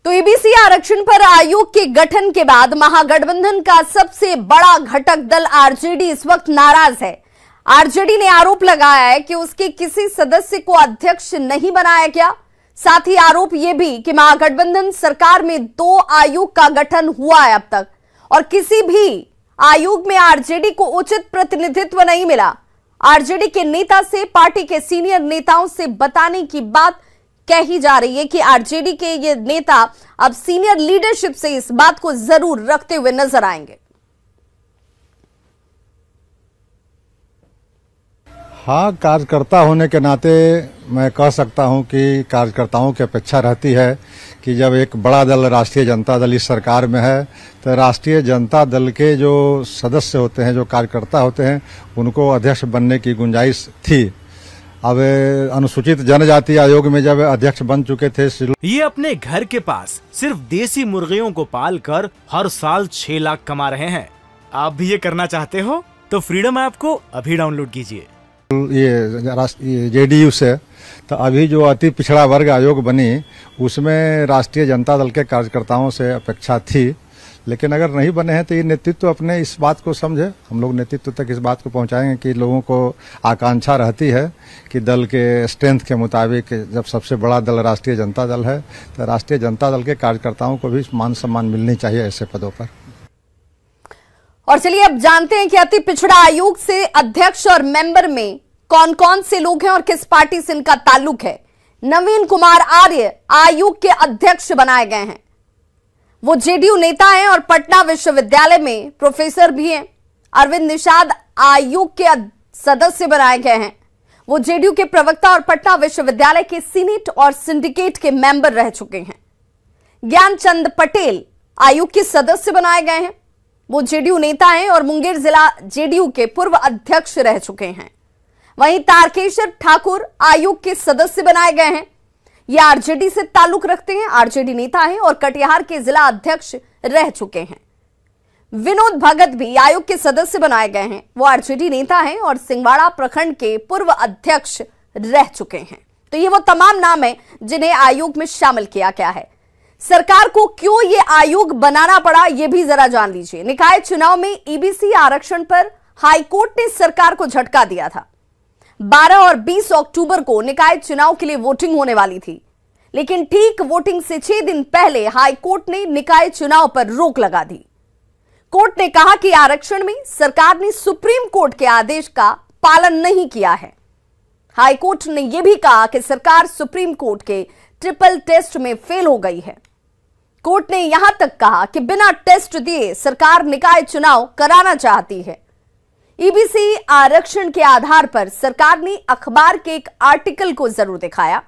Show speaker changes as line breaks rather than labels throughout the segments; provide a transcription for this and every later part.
तो ईबीसी आरक्षण पर आयोग के गठन के बाद महागठबंधन का सबसे बड़ा घटक दल आरजेडी इस वक्त नाराज है। आरजेडी ने आरोप लगाया है कि उसके किसी सदस्य को अध्यक्ष नहीं बनाया गया। साथ ही आरोप यह भी कि महागठबंधन सरकार में 2 आयोग का गठन हुआ है अब तक और किसी भी आयोग में आरजेडी को उचित प्रतिनिधित्व नहीं मिला। आरजेडी के नेता से पार्टी के सीनियर नेताओं से बताने की बात कही जा रही है कि आरजेडी के ये नेता अब सीनियर लीडरशिप से इस बात को जरूर रखते हुए नजर आएंगे।
हाँ, कार्यकर्ता होने के नाते मैं कह सकता हूं कि कार्यकर्ताओं की अपेक्षा रहती है कि जब एक बड़ा दल राष्ट्रीय जनता दल इस सरकार में है तो राष्ट्रीय जनता दल के जो सदस्य होते हैं, जो कार्यकर्ता होते हैं, उनको अध्यक्ष बनने की गुंजाइश थी। अब अनुसूचित जनजाति आयोग में जब अध्यक्ष बन चुके थे,
ये अपने घर के पास सिर्फ देसी मुर्गियों को पाल कर हर साल 6 लाख कमा रहे हैं। आप भी ये करना चाहते हो तो फ्रीडम ऐप को अभी डाउनलोड कीजिए।
ये जेडीयू से तो अभी जो अति पिछड़ा वर्ग आयोग बनी उसमें राष्ट्रीय जनता दल के कार्यकर्ताओं से अपेक्षा थी, लेकिन अगर नहीं बने हैं तो ये नेतृत्व अपने इस बात को समझे। हम लोग नेतृत्व तक इस बात को पहुंचाएंगे कि लोगों को आकांक्षा रहती है कि दल के स्ट्रेंथ के मुताबिक जब सबसे बड़ा दल राष्ट्रीय जनता दल है तो राष्ट्रीय जनता दल के कार्यकर्ताओं को भी मान सम्मान मिलनी चाहिए ऐसे पदों पर।
और चलिए अब जानते हैं कि अति पिछड़ा आयोग से अध्यक्ष और मेंबर में कौन कौन से लोग हैं और किस पार्टी से इनका ताल्लुक है। नवीन कुमार आर्य आयोग के अध्यक्ष बनाए गए हैं। वो जेडीयू नेता हैं और पटना विश्वविद्यालय में प्रोफेसर भी हैं। अरविंद निषाद आयोग के सदस्य बनाए गए हैं। वो जेडीयू के प्रवक्ता और पटना विश्वविद्यालय के सीनेट और सिंडिकेट के मेंबर रह चुके हैं। ज्ञानचंद पटेल आयोग के सदस्य बनाए गए हैं। वो जेडीयू नेता हैं और मुंगेर जिला जेडीयू के पूर्व अध्यक्ष रह चुके हैं। वहीं तारकेश्वर ठाकुर आयोग के सदस्य बनाए गए हैं। ये आरजेडी से ताल्लुक रखते हैं, आरजेडी नेता हैं और कटिहार के जिला अध्यक्ष रह चुके हैं। विनोद भगत भी आयोग के सदस्य बनाए गए हैं। वो आरजेडी नेता हैं और सिंगवाड़ा प्रखंड के पूर्व अध्यक्ष रह चुके हैं। तो ये वो तमाम नाम हैं जिन्हें आयोग में शामिल किया गया है। सरकार को क्यों ये आयोग बनाना पड़ा, ये भी जरा जान लीजिए। निकाय चुनाव में ईबीसी आरक्षण पर हाईकोर्ट ने सरकार को झटका दिया था। 12 और 20 अक्टूबर को निकाय चुनाव के लिए वोटिंग होने वाली थी, लेकिन ठीक वोटिंग से 6 दिन पहले हाईकोर्ट ने निकाय चुनाव पर रोक लगा दी। कोर्ट ने कहा कि आरक्षण में सरकार ने सुप्रीम कोर्ट के आदेश का पालन नहीं किया है। हाईकोर्ट ने यह भी कहा कि सरकार सुप्रीम कोर्ट के ट्रिपल टेस्ट में फेल हो गई है। कोर्ट ने यहां तक कहा कि बिना टेस्ट दिए सरकार निकाय चुनाव कराना चाहती है। ईबीसी आरक्षण के आधार पर सरकार ने अखबार के एक आर्टिकल को जरूर दिखाया।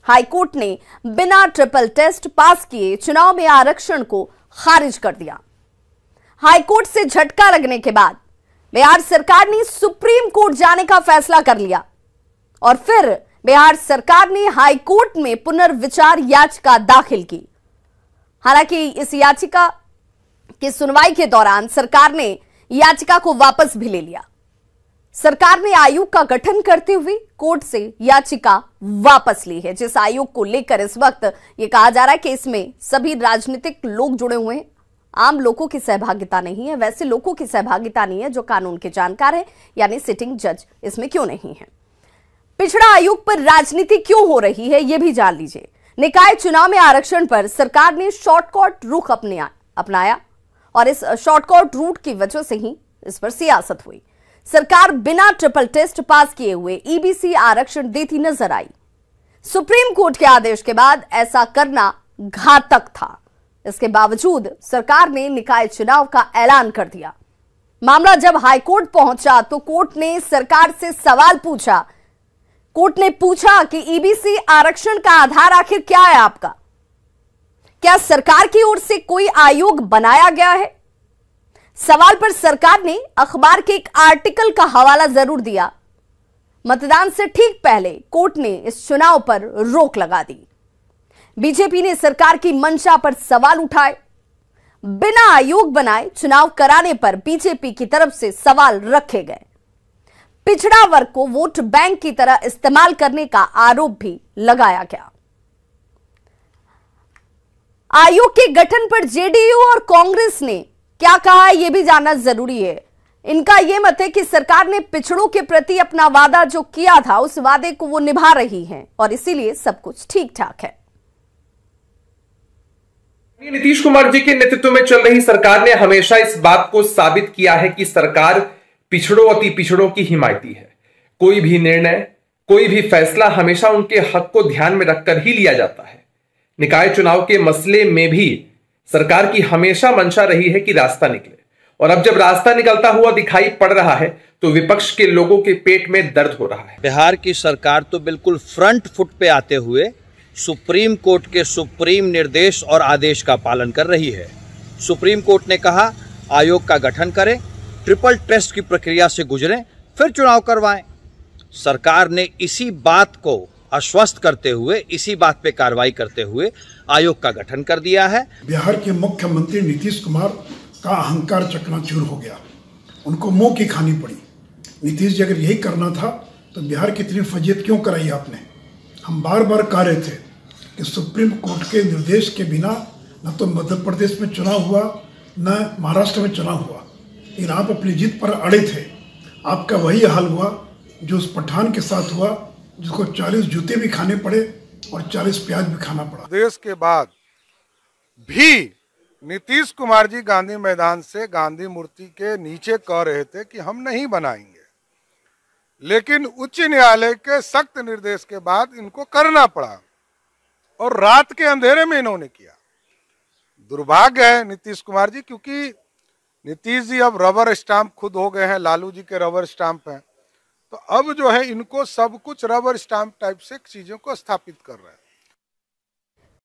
हाईकोर्ट ने बिना ट्रिपल टेस्ट पास किए चुनाव में आरक्षण को खारिज कर दिया। हाईकोर्ट से झटका लगने के बाद बिहार सरकार ने सुप्रीम कोर्ट जाने का फैसला कर लिया और फिर बिहार सरकार ने हाईकोर्ट में पुनर्विचार याचिका दाखिल की। हालांकि इस याचिका की सुनवाई के दौरान सरकार ने याचिका को वापस भी ले लिया। सरकार ने आयोग का गठन करते हुए कोर्ट से याचिका वापस ली है, जिस आयोग को लेकर इस वक्त यह कहा जा रहा है कि इसमें सभी राजनीतिक लोग जुड़े हुए हैं। आम लोगों की सहभागिता नहीं है, वैसे लोगों की सहभागिता नहीं है जो कानून के जानकार है, यानी सिटिंग जज इसमें क्यों नहीं है। पिछड़ा आयोग पर राजनीति क्यों हो रही है, यह भी जान लीजिए। निकाय चुनाव में आरक्षण पर सरकार ने शॉर्टकट रुख अपनाया और इस शॉर्टकट रूट की वजह से ही इस पर सियासत हुई। सरकार बिना ट्रिपल टेस्ट पास किए हुए ईबीसी आरक्षण देती नजर आई। सुप्रीम कोर्ट के आदेश के बाद ऐसा करना घातक था। इसके बावजूद सरकार ने निकाय चुनाव का ऐलान कर दिया। मामला जब हाईकोर्ट पहुंचा तो कोर्ट ने सरकार से सवाल पूछा। कोर्ट ने पूछा कि ईबीसी आरक्षण का आधार आखिर क्या है आपका? क्या सरकार की ओर से कोई आयोग बनाया गया है? सवाल पर सरकार ने अखबार के एक आर्टिकल का हवाला जरूर दिया। मतदान से ठीक पहले कोर्ट ने इस चुनाव पर रोक लगा दी। बीजेपी ने सरकार की मंशा पर सवाल उठाए। बिना आयोग बनाए चुनाव कराने पर बीजेपी की तरफ से सवाल रखे गए। पिछड़ा वर्ग को वोट बैंक की तरह इस्तेमाल करने का आरोप भी लगाया गया। आयोग के गठन पर जेडीयू और कांग्रेस ने क्या कहा है ये भी जानना जरूरी है। इनका यह मत है कि सरकार ने पिछड़ों के प्रति अपना वादा जो किया था उस वादे को वो निभा रही है और इसीलिए सब कुछ ठीक ठाक है।
नीतीश कुमार जी के नेतृत्व में चल रही सरकार ने हमेशा इस बात को साबित किया है कि सरकार पिछड़ों अति पिछड़ों की हिमायती है। कोई भी निर्णय, कोई भी फैसला हमेशा उनके हक को ध्यान में रखकर ही लिया जाता है। निकाय चुनाव के मसले में भी सरकार की हमेशा मंशा रही है कि रास्ता निकले, और अब जब रास्ता निकलता हुआ दिखाई पड़ रहा है तो विपक्ष के लोगों के पेट में दर्द हो रहा है।
बिहार की सरकार तो बिल्कुल फ्रंट फुट पे आते हुए सुप्रीम कोर्ट के सुप्रीम निर्देश और आदेश का पालन कर रही है। सुप्रीम कोर्ट ने कहा आयोग का गठन करें, ट्रिपल टेस्ट की प्रक्रिया से गुजरें, फिर चुनाव करवाएं। सरकार ने इसी बात को आश्वस्त करते हुए, इसी बात पे कार्रवाई करते हुए आयोग का गठन कर दिया है।
बिहार के मुख्यमंत्री नीतीश कुमार का अहंकार चकनाचूर हो गया, उनको मुंह की खानी पड़ी। नीतीश जी अगर यही करना था तो बिहार की इतनी फजीयत क्यों कराई आपने? हम बार बार कह रहे थे कि सुप्रीम कोर्ट के निर्देश के बिना न तो मध्य प्रदेश में चुनाव हुआ न महाराष्ट्र में चुनाव हुआ, लेकिन आप अपनी जीत पर अड़े थे। आपका वही हाल हुआ जो उस पठान के साथ हुआ, जिसको 40 जूते भी खाने पड़े और 40 प्याज भी खाना पड़ा।
देश के बाद भी नीतीश कुमार जी गांधी मैदान से गांधी मूर्ति के नीचे कह रहे थे कि हम नहीं बनाएंगे, लेकिन उच्च न्यायालय के सख्त निर्देश के बाद इनको करना पड़ा और रात के अंधेरे में इन्होंने किया। दुर्भाग्य है नीतीश कुमार जी, क्योंकि नीतीश जी अब रबर स्टाम्प खुद हो गए हैं, लालू जी के रबर स्टाम्प हैं, तो अब जो है इनको सब कुछ रबर स्टाम्प टाइप से चीजों को स्थापित कर रहे हैं।